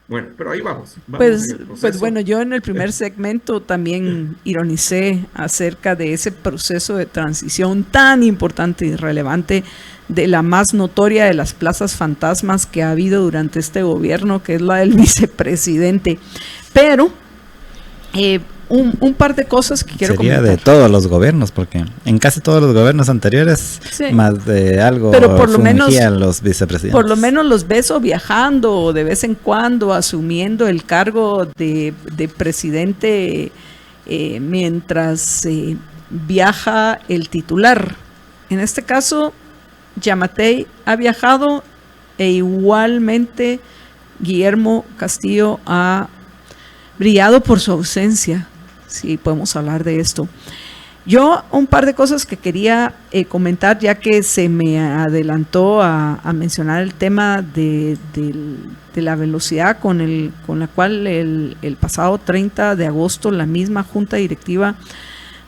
bueno, pero ahí vamos pues bueno, yo en el primer segmento también ironicé acerca de ese proceso de transición tan importante y relevante, de la más notoria de las plazas fantasmas que ha habido durante este gobierno, que es la del vicepresidente. Pero un par de cosas que quiero comentar. Sería de todos los gobiernos, porque en casi todos los gobiernos anteriores, sí, más de algo pero por lo menos los vicepresidentes. Por lo menos los ves o viajando o de vez en cuando asumiendo el cargo de presidente mientras viaja el titular. En este caso, Yamatei ha viajado e igualmente Guillermo Castillo ha brillado por su ausencia. Sí, podemos hablar de esto. Yo un par de cosas que quería comentar, ya que se me adelantó a mencionar el tema de la velocidad con la cual el pasado 30 de agosto la misma Junta Directiva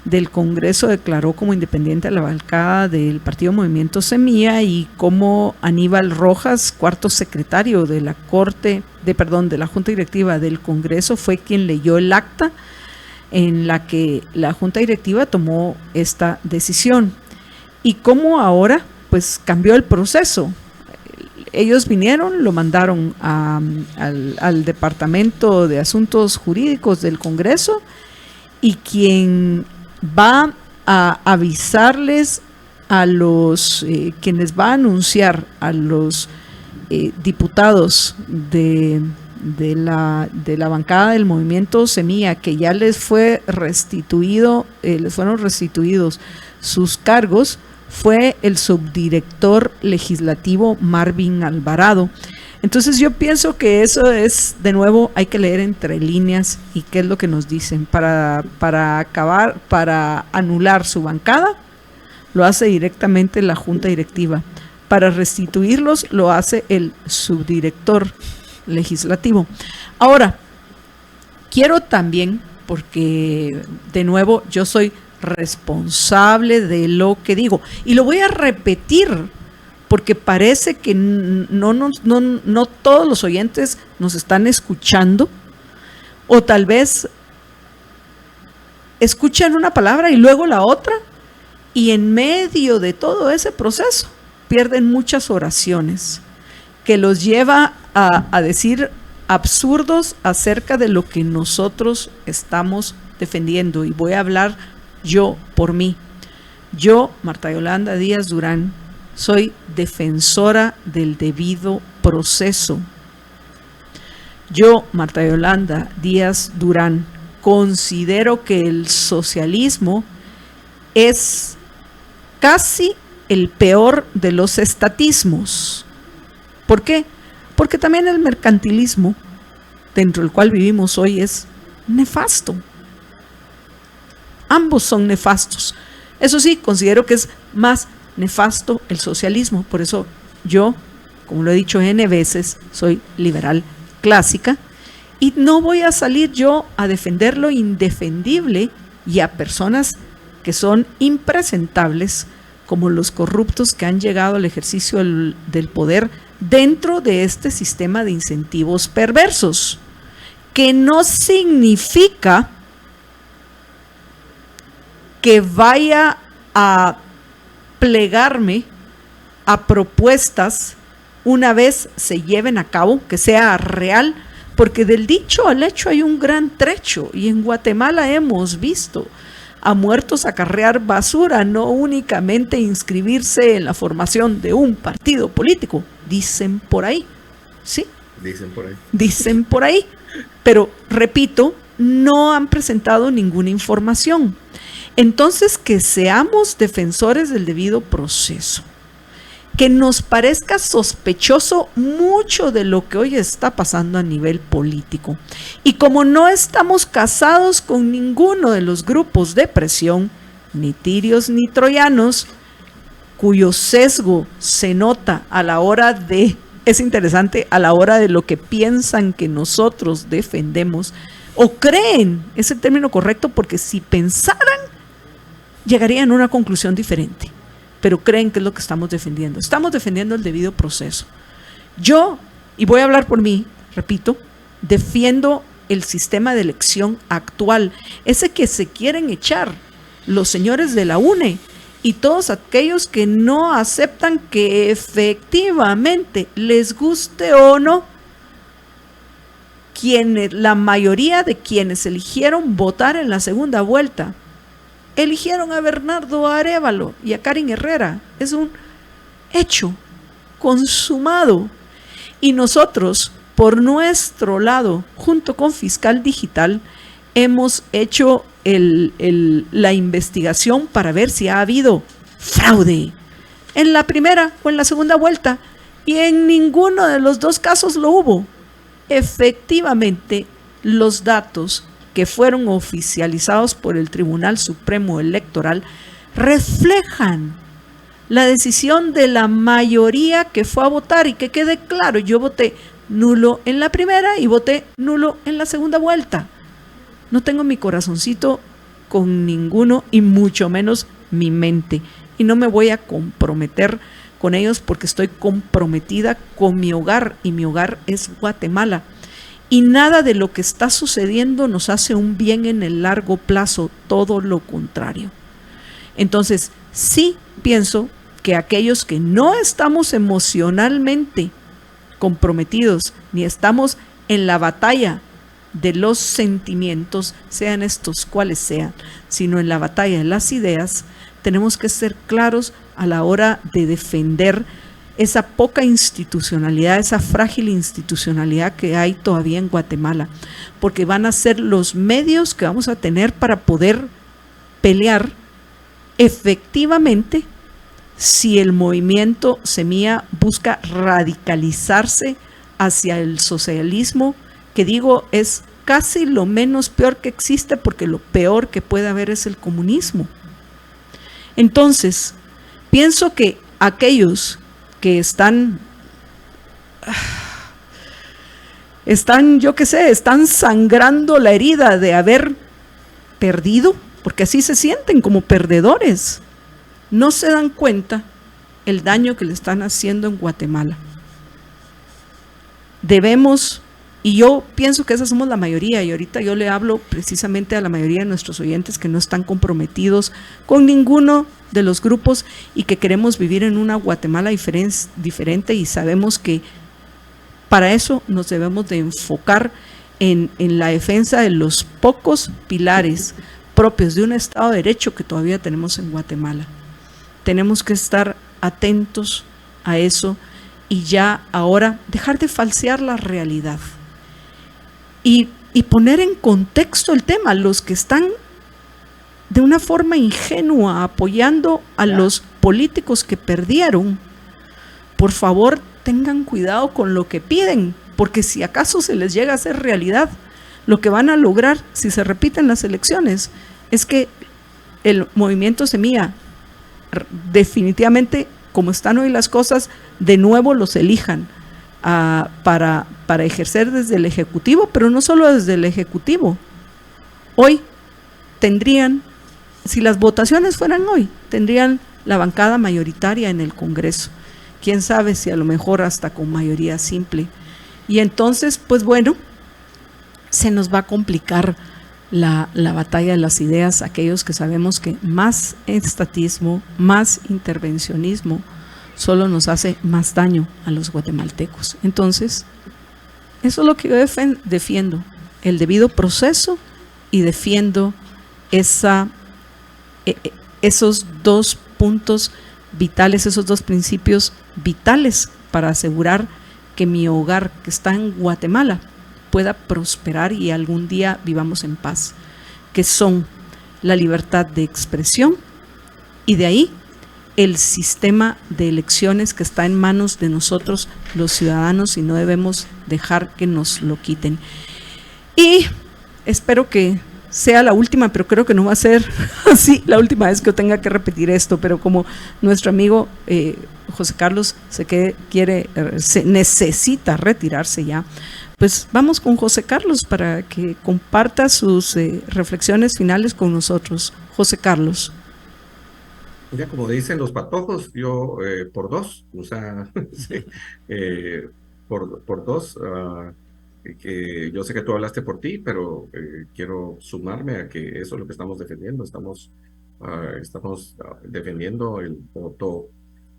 del Congreso declaró como independiente a la bancada del Partido Movimiento Semilla, y como Aníbal Rojas, cuarto secretario de la Junta Directiva del Congreso, fue quien leyó el acta en la que la Junta Directiva tomó esta decisión. Y cómo ahora pues cambió el proceso. ellos vinieron, lo mandaron al Departamento de Asuntos Jurídicos del Congreso, y quien va a avisarles a los, quienes va a anunciar a los diputados de la bancada del movimiento Semilla que ya les fue restituido, les fueron restituidos sus cargos, fue el subdirector legislativo Marvin Alvarado. Entonces yo pienso que eso es, de nuevo, hay que leer entre líneas y qué es lo que nos dicen. Para anular su bancada, lo hace directamente la junta directiva. Para restituirlos, lo hace el subdirector legislativo. Ahora, quiero también, porque de nuevo yo soy responsable de lo que digo, y lo voy a repetir porque parece que no todos los oyentes nos están escuchando, o tal vez escuchan una palabra y luego la otra, y en medio de todo ese proceso pierden muchas oraciones que los lleva a decir absurdos acerca de lo que nosotros estamos defendiendo. Y voy a hablar yo por mí. Yo, Marta Yolanda Díaz Durán, soy defensora del debido proceso. Yo, Marta Yolanda Díaz Durán, considero que el socialismo es casi el peor de los estatismos. ¿Por qué? Porque también el mercantilismo, dentro del cual vivimos hoy, es nefasto. Ambos son nefastos. Eso sí, considero que es más nefasto el socialismo. Por eso yo, como lo he dicho N veces, soy liberal clásica, y no voy a salir yo a defender lo indefendible y a personas que son impresentables, como los corruptos que han llegado al ejercicio del poder dentro de este sistema de incentivos perversos, que no significa que vaya a plegarme a propuestas una vez se lleven a cabo, que sea real, porque del dicho al hecho hay un gran trecho, y en Guatemala hemos visto a muertos acarrear basura, no únicamente inscribirse en la formación de un partido político, dicen por ahí, ¿sí? Dicen por ahí, pero repito, no han presentado ninguna información. Entonces, que seamos defensores del debido proceso, que nos parezca sospechoso mucho de lo que hoy está pasando a nivel político, y como no estamos casados con ninguno de los grupos de presión, ni tirios ni troyanos, cuyo sesgo se nota a la hora de, es interesante, a la hora de lo que piensan que nosotros defendemos, o creen, es el término correcto, porque si pensaran, llegarían a una conclusión diferente, pero creen que es lo que estamos defendiendo. Estamos defendiendo el debido proceso. Yo, y voy a hablar por mí, repito, defiendo el sistema de elección actual, ese que se quieren echar los señores de la UNE y todos aquellos que no aceptan que efectivamente, les guste o no, la mayoría de quienes eligieron votar en la segunda vuelta, eligieron a Bernardo Arévalo y a Karin Herrera. Es un hecho consumado. Y nosotros, por nuestro lado, junto con Fiscal Digital, hemos hecho la investigación para ver si ha habido fraude en la primera o en la segunda vuelta, y en ninguno de los dos casos lo hubo. Efectivamente, los datos que fueron oficializados por el Tribunal Supremo Electoral reflejan la decisión de la mayoría que fue a votar, y que quede claro, yo voté nulo en la primera y voté nulo en la segunda vuelta. No tengo mi corazoncito con ninguno, y mucho menos mi mente, y no me voy a comprometer con ellos porque estoy comprometida con mi hogar, y mi hogar es Guatemala. Y nada de lo que está sucediendo nos hace un bien en el largo plazo, todo lo contrario. Entonces, sí pienso que aquellos que no estamos emocionalmente comprometidos, ni estamos en la batalla de los sentimientos, sean estos cuales sean, sino en la batalla de las ideas, tenemos que ser claros a la hora de defender esa poca institucionalidad, esa frágil institucionalidad que hay todavía en Guatemala, porque van a ser los medios que vamos a tener para poder pelear efectivamente si el movimiento Semilla busca radicalizarse hacia el socialismo, que digo es casi lo menos peor que existe, porque lo peor que puede haber es el comunismo. Entonces, pienso que aquellos que están, yo qué sé, están sangrando la herida de haber perdido, porque así se sienten como perdedores, no se dan cuenta el daño que le están haciendo en Guatemala. Debemos, y yo pienso que esa somos la mayoría, y ahorita yo le hablo precisamente a la mayoría de nuestros oyentes que no están comprometidos con ninguno de los grupos y que queremos vivir en una Guatemala diferente, y sabemos que para eso nos debemos de enfocar en la defensa de los pocos pilares propios de un Estado de Derecho que todavía tenemos en Guatemala. Tenemos que estar atentos a eso y ya ahora dejar de falsear la realidad y poner en contexto el tema. Los que están de una forma ingenua apoyando a los políticos que perdieron, por favor tengan cuidado con lo que piden, porque si acaso se les llega a hacer realidad, lo que van a lograr si se repiten las elecciones es que el movimiento Semilla definitivamente, como están hoy las cosas, de nuevo los elijan para ejercer desde el Ejecutivo, pero no solo desde el Ejecutivo. Hoy tendrían, si las votaciones fueran hoy, tendrían la bancada mayoritaria en el Congreso. Quién sabe si a lo mejor hasta con mayoría simple. Y entonces, pues bueno, se nos va a complicar la batalla de las ideas, aquellos que sabemos que más estatismo, más intervencionismo, solo nos hace más daño a los guatemaltecos. Entonces, eso es lo que yo defiendo, el debido proceso, y defiendo esos dos puntos vitales, esos dos principios vitales para asegurar que mi hogar, que está en Guatemala, pueda prosperar y algún día vivamos en paz, que son la libertad de expresión, y de ahí el sistema de elecciones que está en manos de nosotros los ciudadanos, y no debemos dejar que nos lo quiten. Y espero que sea la última, pero creo que no va a ser así la última vez que yo tenga que repetir esto, pero como nuestro amigo José Carlos necesita retirarse ya, pues vamos con José Carlos para que comparta sus reflexiones finales con nosotros. José Carlos. Ya como dicen los patojos, yo por dos, o sea, sí, por dos, que yo sé que tú hablaste por ti, pero quiero sumarme a que eso es lo que estamos defendiendo. Estamos defendiendo el voto,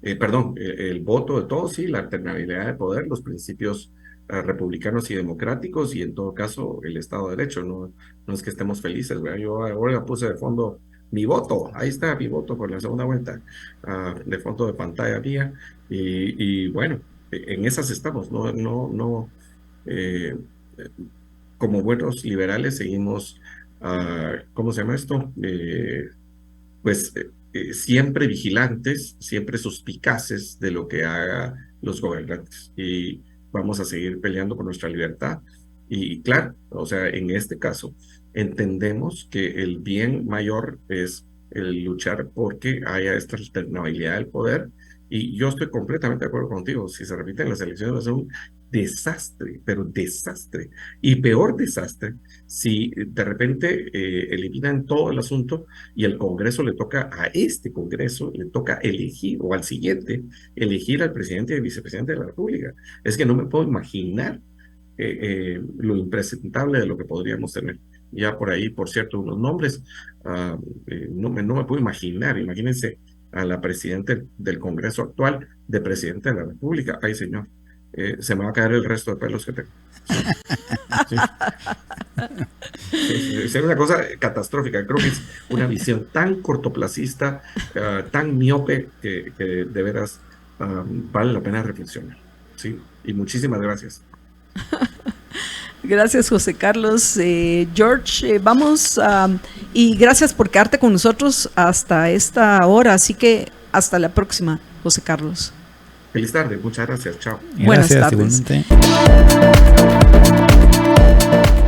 el voto de todos, sí, la alternabilidad de poder, los principios republicanos y democráticos, y en todo caso el Estado de Derecho. No es que estemos felices, ¿verdad? Yo ahora puse de fondo mi voto, ahí está mi voto por la segunda vuelta, de fondo de pantalla mía, y bueno, en esas estamos. eh, Como buenos liberales seguimos, ¿cómo se llama esto? Pues siempre vigilantes, siempre suspicaces de lo que haga los gobernantes, y vamos a seguir peleando por nuestra libertad. Y claro, o sea, en este caso, entendemos que el bien mayor es el luchar porque haya esta alternabilidad del poder, y yo estoy completamente de acuerdo contigo. Si se repiten las elecciones va a ser un desastre, pero desastre, y peor desastre si de repente eliminan todo el asunto y el Congreso le toca, a este Congreso le toca elegir, o al siguiente, elegir al presidente y vicepresidente de la República. Es que no me puedo imaginar lo impresentable de lo que podríamos tener. Ya por ahí, por cierto, unos nombres, no me puedo imaginar. Imagínense a la presidenta del Congreso actual de presidente de la República. Ay, señor. se me va a caer el resto de pelos que tengo. Sí, sí. Es una cosa catastrófica. Creo que es una visión tan cortoplacista, tan miope, que de veras vale la pena reflexionar. Sí, y muchísimas gracias. Gracias, José Carlos. George, y gracias por quedarte con nosotros hasta esta hora. Así que hasta la próxima, José Carlos. Feliz tarde, muchas gracias, chao. Buenas Gracias, tardes. igualmente.